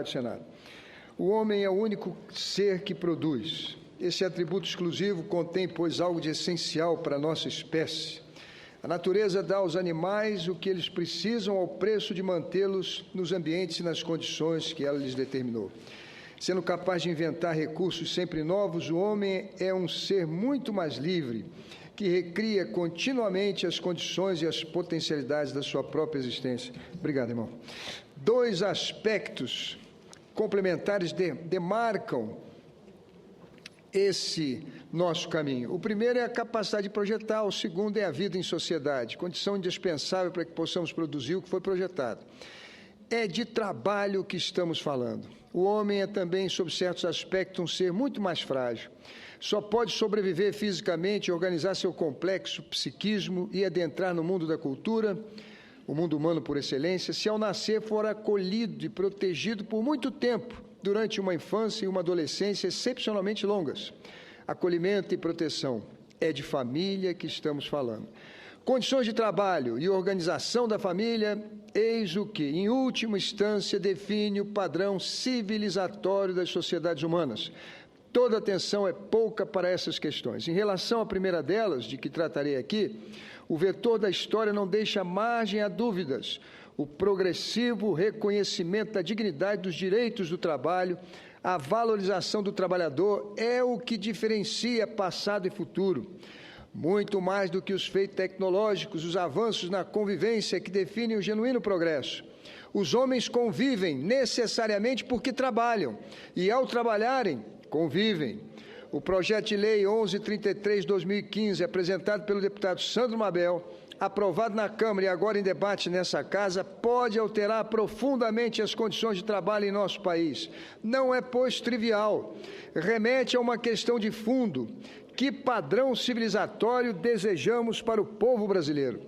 do Senado. O homem é o único ser que produz. Esse atributo exclusivo contém, pois, algo de essencial para a nossa espécie. A natureza dá aos animais o que eles precisam ao preço de mantê-los nos ambientes e nas condições que ela lhes determinou. Sendo capaz de inventar recursos sempre novos, o homem é um ser muito mais livre, que recria continuamente as condições e as potencialidades da sua própria existência. Obrigado, irmão. Dois aspectos complementares demarcam esse nosso caminho. O primeiro é a capacidade de projetar, o segundo é a vida em sociedade, condição indispensável para que possamos produzir o que foi projetado. É de trabalho que estamos falando. O homem é também, sob certos aspectos, um ser muito mais frágil. Só pode sobreviver fisicamente, organizar seu complexo psiquismo e adentrar no mundo da cultura, o mundo humano por excelência, se ao nascer for acolhido e protegido por muito tempo, durante uma infância e uma adolescência excepcionalmente longas. Acolhimento e proteção. É de família que estamos falando. Condições de trabalho e organização da família, eis o que, em última instância, define o padrão civilizatório das sociedades humanas. Toda atenção é pouca para essas questões. Em relação à primeira delas, de que tratarei aqui, o vetor da história não deixa margem a dúvidas. O progressivo reconhecimento da dignidade dos direitos do trabalho, a valorização do trabalhador é o que diferencia passado e futuro. Muito mais do que os feitos tecnológicos, os avanços na convivência que definem o genuíno progresso. Os homens convivem necessariamente porque trabalham, e ao trabalharem, convivem. O projeto de lei 1133/2015, apresentado pelo deputado Sandro Mabel, aprovado na Câmara e agora em debate nessa casa, pode alterar profundamente as condições de trabalho em nosso país. Não é, pois, trivial. Remete a uma questão de fundo. Que padrão civilizatório desejamos para o povo brasileiro?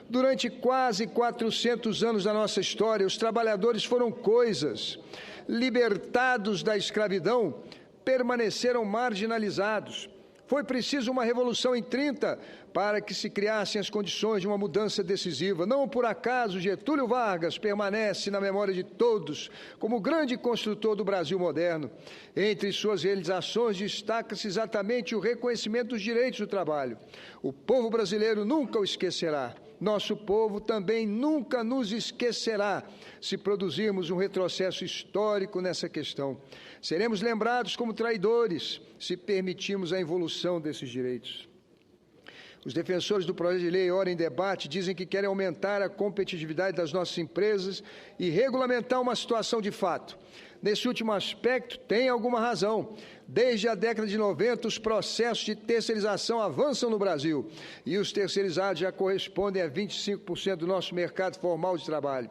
Durante quase 400 anos da nossa história, os trabalhadores foram coisas. Libertados da escravidão, permaneceram marginalizados. Foi preciso uma revolução em 30 para que se criassem as condições de uma mudança decisiva. Não por acaso Getúlio Vargas permanece na memória de todos como o grande construtor do Brasil moderno. Entre suas realizações destaca-se exatamente o reconhecimento dos direitos do trabalho. O povo brasileiro nunca o esquecerá. Nosso povo também nunca nos esquecerá se produzirmos um retrocesso histórico nessa questão. Seremos lembrados como traidores se permitirmos a involução desses direitos. Os defensores do projeto de lei, ora em debate, dizem que querem aumentar a competitividade das nossas empresas e regulamentar uma situação de fato. Nesse último aspecto, tem alguma razão. Desde a década de 90, os processos de terceirização avançam no Brasil e os terceirizados já correspondem a 25% do nosso mercado formal de trabalho.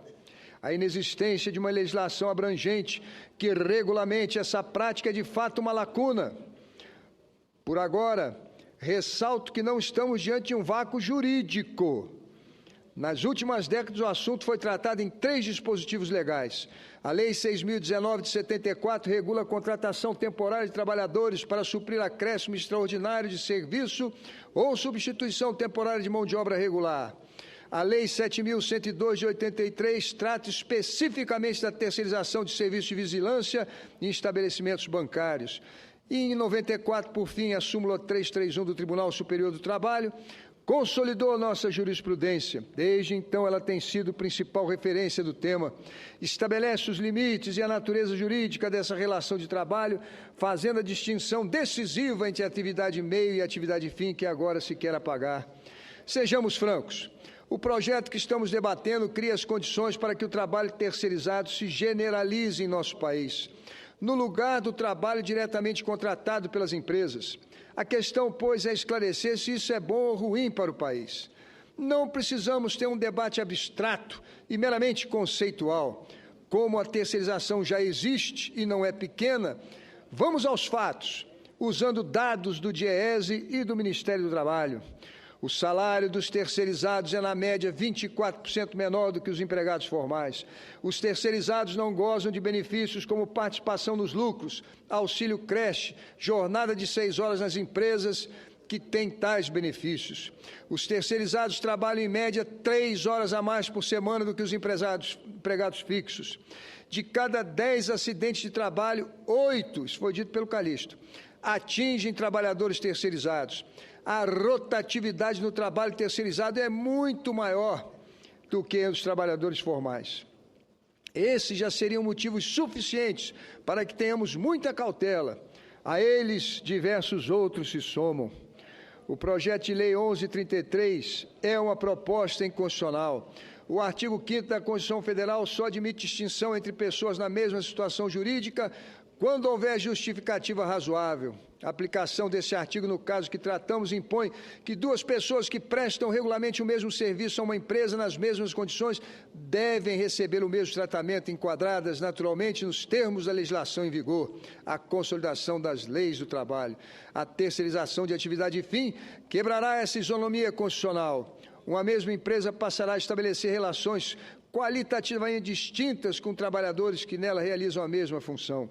A inexistência de uma legislação abrangente que regulamente essa prática é de fato uma lacuna. Por agora, ressalto que não estamos diante de um vácuo jurídico. Nas últimas décadas, o assunto foi tratado em 3 dispositivos legais. A Lei 6.019 de 74 regula a contratação temporária de trabalhadores para suprir acréscimo extraordinário de serviço ou substituição temporária de mão de obra regular. A Lei 7.102 de 83 trata especificamente da terceirização de serviços de vigilância em estabelecimentos bancários. E em 94, por fim, a súmula 331 do Tribunal Superior do Trabalho consolidou nossa jurisprudência. Desde então, ela tem sido principal referência do tema. Estabelece os limites e a natureza jurídica dessa relação de trabalho, fazendo a distinção decisiva entre atividade meio e atividade fim, que agora se quer apagar. Sejamos francos. O projeto que estamos debatendo cria as condições para que o trabalho terceirizado se generalize em nosso país, no lugar do trabalho diretamente contratado pelas empresas. A questão, pois, é esclarecer se isso é bom ou ruim para o país. Não precisamos ter um debate abstrato e meramente conceitual. Como a terceirização já existe e não é pequena, vamos aos fatos, usando dados do DIEESE e do Ministério do Trabalho. O salário dos terceirizados é, na média, 24% menor do que os empregados formais. Os terceirizados não gozam de benefícios como participação nos lucros, auxílio creche, jornada de 6 horas nas empresas que têm tais benefícios. Os terceirizados trabalham, em média, 3 horas a mais por semana do que os empregados fixos. De cada 10 acidentes de trabalho, 8, isso foi dito pelo Calixto, atingem trabalhadores terceirizados. A rotatividade no trabalho terceirizado é muito maior do que os trabalhadores formais. Esses já seriam motivos suficientes para que tenhamos muita cautela. A eles, diversos outros se somam. O projeto de lei 1133 é uma proposta inconstitucional. O artigo 5º da Constituição Federal só admite distinção entre pessoas na mesma situação jurídica quando houver justificativa razoável. A aplicação desse artigo, no caso que tratamos, impõe que 2 pessoas que prestam regularmente o mesmo serviço a uma empresa nas mesmas condições devem receber o mesmo tratamento, enquadradas naturalmente nos termos da legislação em vigor. A consolidação das leis do trabalho. A terceirização de atividade fim quebrará essa isonomia constitucional. Uma mesma empresa passará a estabelecer relações qualitativamente distintas com trabalhadores que nela realizam a mesma função.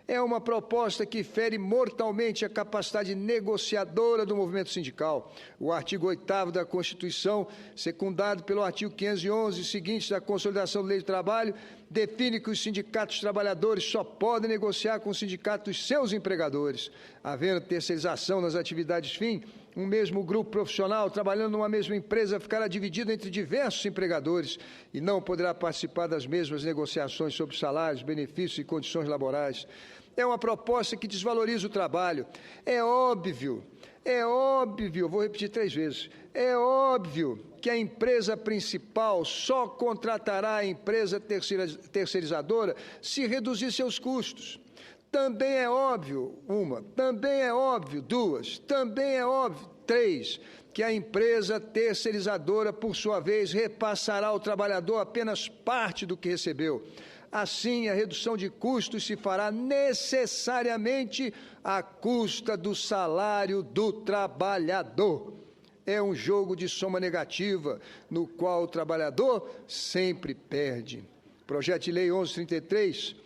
É uma proposta que fere mortalmente a capacidade negociadora do movimento sindical. O artigo 8º da Constituição, secundado pelo artigo 511 e seguintes da Consolidação da Lei do Trabalho, define que os sindicatos trabalhadores só podem negociar com o sindicato dos seus empregadores. Havendo terceirização nas atividades fim, um mesmo grupo profissional trabalhando numa mesma empresa ficará dividido entre diversos empregadores e não poderá participar das mesmas negociações sobre salários, benefícios e condições laborais. É uma proposta que desvaloriza o trabalho. É óbvio, vou repetir 3 vezes, é óbvio que a empresa principal só contratará a empresa terceirizadora se reduzir seus custos. Também é óbvio, também é óbvio, 2, também é óbvio, 3, que a empresa terceirizadora, por sua vez, repassará ao trabalhador apenas parte do que recebeu. Assim, a redução de custos se fará necessariamente à custa do salário do trabalhador. É um jogo de soma negativa, no qual o trabalhador sempre perde. O projeto de lei 1133,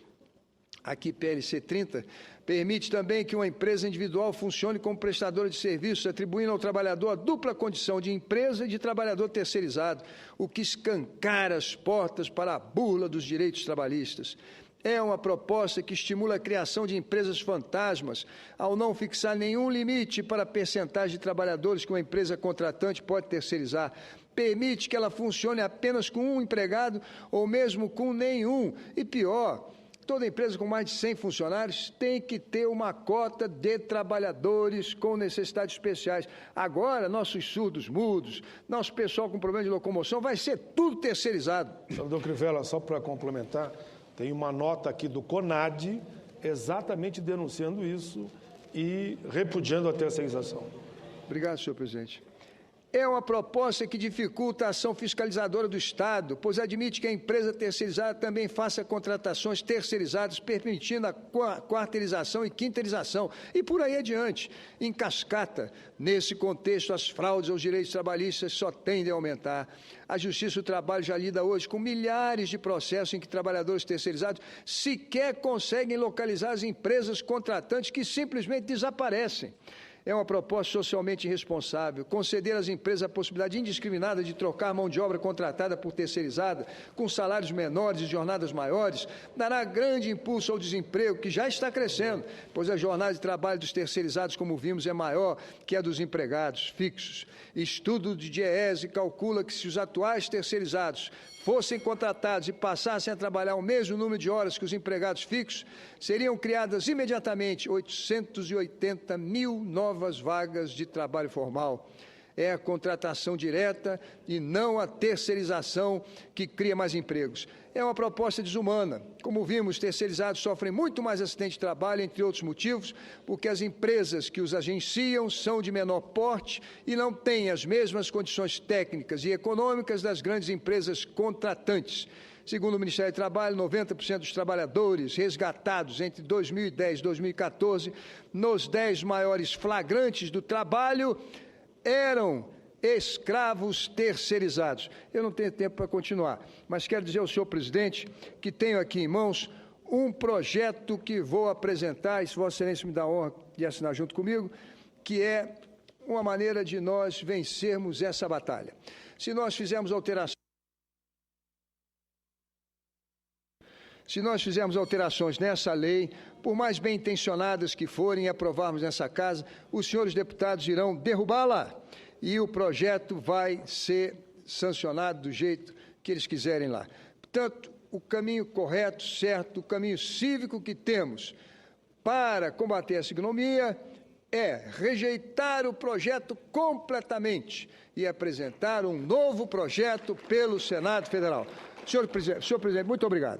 aqui PLC 30, permite também que uma empresa individual funcione como prestadora de serviços, atribuindo ao trabalhador a dupla condição de empresa e de trabalhador terceirizado, o que escancara as portas para a burla dos direitos trabalhistas. É uma proposta que estimula a criação de empresas fantasmas, ao não fixar nenhum limite para a percentagem de trabalhadores que uma empresa contratante pode terceirizar. Permite que ela funcione apenas com um empregado ou mesmo com nenhum. E pior, toda empresa com mais de 100 funcionários tem que ter uma cota de trabalhadores com necessidades especiais. Agora, nossos surdos mudos, nosso pessoal com problema de locomoção, vai ser tudo terceirizado. Senador Crivella, só para complementar, tem uma nota aqui do CONAD exatamente denunciando isso e repudiando a terceirização. Obrigado, senhor presidente. É uma proposta que dificulta a ação fiscalizadora do Estado, pois admite que a empresa terceirizada também faça contratações terceirizadas, permitindo a quarteirização e quinteirização, e por aí adiante, em cascata. Nesse contexto, as fraudes aos direitos trabalhistas só tendem a aumentar. A Justiça do Trabalho já lida hoje com milhares de processos em que trabalhadores terceirizados sequer conseguem localizar as empresas contratantes que simplesmente desaparecem. É uma proposta socialmente irresponsável. Conceder às empresas a possibilidade indiscriminada de trocar mão de obra contratada por terceirizada, com salários menores e jornadas maiores, dará grande impulso ao desemprego, que já está crescendo, pois a jornada de trabalho dos terceirizados, como vimos, é maior que a dos empregados fixos. Estudo de DIEESE calcula que se os atuais terceirizados fossem contratados e passassem a trabalhar o mesmo número de horas que os empregados fixos, seriam criadas imediatamente 880 mil novas vagas de trabalho formal. É a contratação direta e não a terceirização que cria mais empregos. É uma proposta desumana. Como vimos, terceirizados sofrem muito mais acidente de trabalho, entre outros motivos, porque as empresas que os agenciam são de menor porte e não têm as mesmas condições técnicas e econômicas das grandes empresas contratantes. Segundo o Ministério do Trabalho, 90% dos trabalhadores resgatados entre 2010 e 2014, nos 10 maiores flagrantes do trabalho, eram escravos terceirizados. Eu não tenho tempo para continuar, mas quero dizer ao senhor presidente que tenho aqui em mãos um projeto que vou apresentar, e se Vossa Excelência me dá a honra de assinar junto comigo, que é uma maneira de nós vencermos essa batalha. Se nós fizermos alterações nessa lei, por mais bem intencionadas que forem e aprovarmos nessa casa, os senhores deputados irão derrubá-la e o projeto vai ser sancionado do jeito que eles quiserem lá. Portanto, o caminho correto, certo, o caminho cívico que temos para combater essa ignomia é rejeitar o projeto completamente e apresentar um novo projeto pelo Senado Federal. Senhor presidente, muito obrigado.